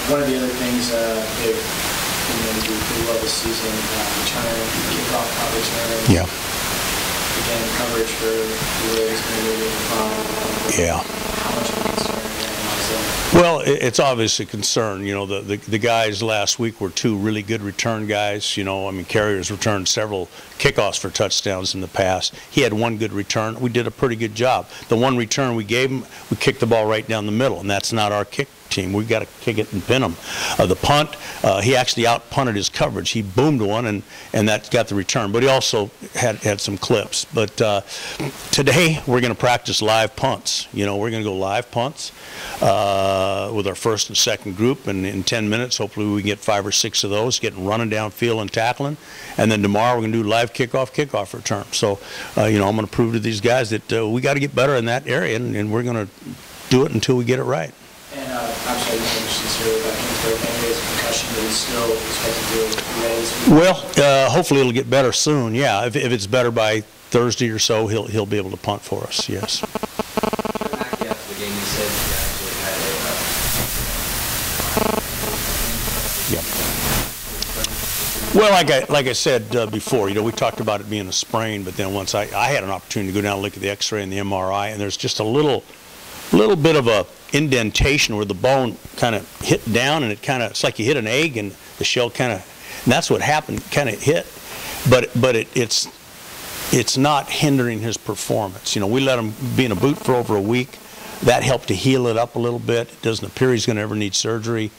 One of the other things they've do pretty well this season, return, kickoff coverage, yeah. Again, coverage for the Raiders going to be fine. Yeah. How much of a concern is that? Well, it's obviously a concern. You know, the guys last week were two really good return guys. You know, I mean, Carrier's returned several kickoffs for touchdowns in the past. He had one good return. We did a pretty good job. The one return we gave him, we kicked the ball right down the middle, and that's not our kick team. We've got to kick it and pin them. The punt, he actually out-punted his coverage. He boomed one, and that got the return. But he also had some clips. But today, we're going to practice live punts. You know, we're going to go live punts with our first and second group. And in 10 minutes, hopefully we can get 5 or 6 of those, getting running downfield and tackling. And then tomorrow, we're going to do live kickoff return. So, you know, I'm going to prove to these guys that we got to get better in that area, and we're going to do it until we get it right. And I'm sorry, you mentioned this earlier about Kingsbury. Anyways, concussion, but he's still expected to be ready this week? Well, hopefully it'll get better soon. Yeah, if it's better by Thursday or so, he'll be able to punt for us. Yes. After the game, you said you actually had Yeah. Well, like I said before, you know, we talked about it being a sprain, but then once I had an opportunity to go down and look at the X-ray and the MRI, and there's just a little bit of a indentation where the bone kind of hit down, and it's like you hit an egg and the shell kind of, and that's what happened, kind of hit, but it's not hindering his performance. You know, we let him be in a boot for over a week. That helped to heal it up a little bit. It doesn't appear he's going to ever need surgery.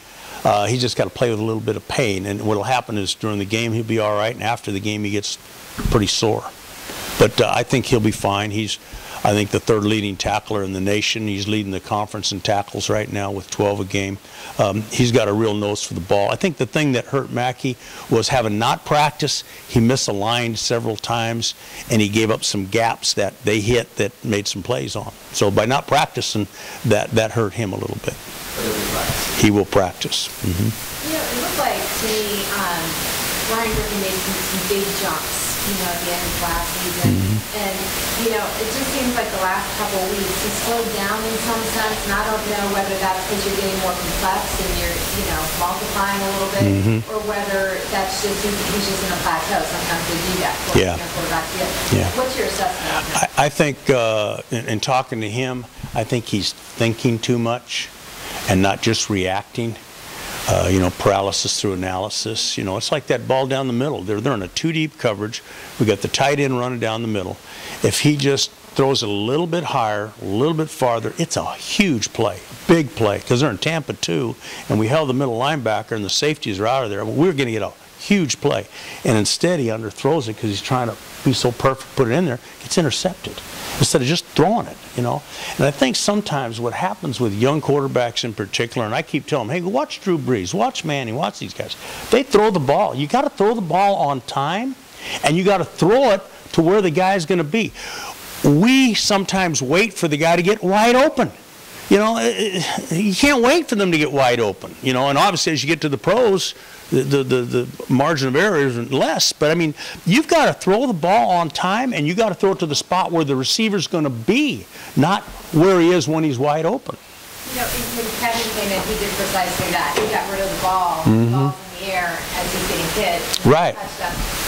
He's just got to play with a little bit of pain, and what'll happen is during the game he'll be all right, and after the game he gets pretty sore. But I think he'll be fine. He's, I think, the third leading tackler in the nation. He's leading the conference in tackles right now with 12 a game. He's got a real nose for the ball. I think the thing that hurt Mackey was having not practiced. He misaligned several times, and he gave up some gaps that they hit that made some plays on. So by not practicing, that hurt him a little bit. He will practice. Mm-hmm. You know, it looked like to me Ryan Griffin made some big jumps, you know, at the end of last season. Mm-hmm. And, you know, it just seems like the last couple of weeks he slowed down in some sense. And I don't know whether that's because you're getting more complex and you're, you know, multiplying a little bit, mm-hmm. or whether that's just he's just in a plateau. Sometimes they do that. Quarterback get. Yeah. What's your assessment of him? I think in talking to him, I think he's thinking too much and not just reacting. You know, paralysis through analysis. You know, it's like that ball down the middle. They're in a two-deep coverage. We got the tight end running down the middle. If he just throws it a little bit higher, a little bit farther, it's a huge play, big play, because they're in Tampa too, and we held the middle linebacker and the safeties are out of there. We were going to get a huge play, and instead he underthrows it because he's trying to be so perfect, put it in there, gets intercepted instead of just throwing it, you know. And I think sometimes what happens with young quarterbacks in particular, and I keep telling them, hey, watch Drew Brees, watch Manning, watch these guys. They throw the ball. You got to throw the ball on time, and you got to throw it to where the guy's going to be. We sometimes wait for the guy to get wide open. You know, you can't wait for them to get wide open, you know, and obviously as you get to the pros, the margin of error isn't less. But, I mean, you've got to throw the ball on time, and you've got to throw it to the spot where the receiver's going to be, not where he is when he's wide open. You know, when Kevin came in, he did precisely that. He got rid of the ball, mm-hmm. the ball's in the air as he's getting hit. Right.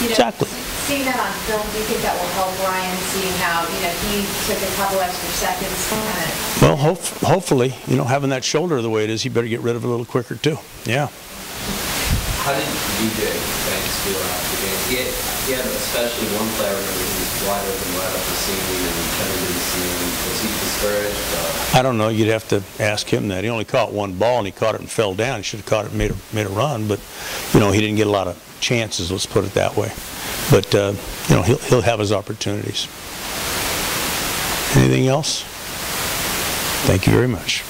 You know, exactly. Seeing that on film, do you think that will help Ryan, seeing how, you know, he took a couple extra seconds kind of... Well, hopefully, you know, having that shoulder the way it is, he better get rid of it a little quicker, too. Yeah. How did DJ Banks feel after the game? He had especially one player who was wide open right up the seam and Kevin didn't see him. Was he discouraged? I don't know. You'd have to ask him that. He only caught one ball, and he caught it and fell down. He should have caught it and made a run, but, you know, he didn't get a lot of chances, let's put it that way. But, you know, he'll have his opportunities. Anything else? Thank you very much.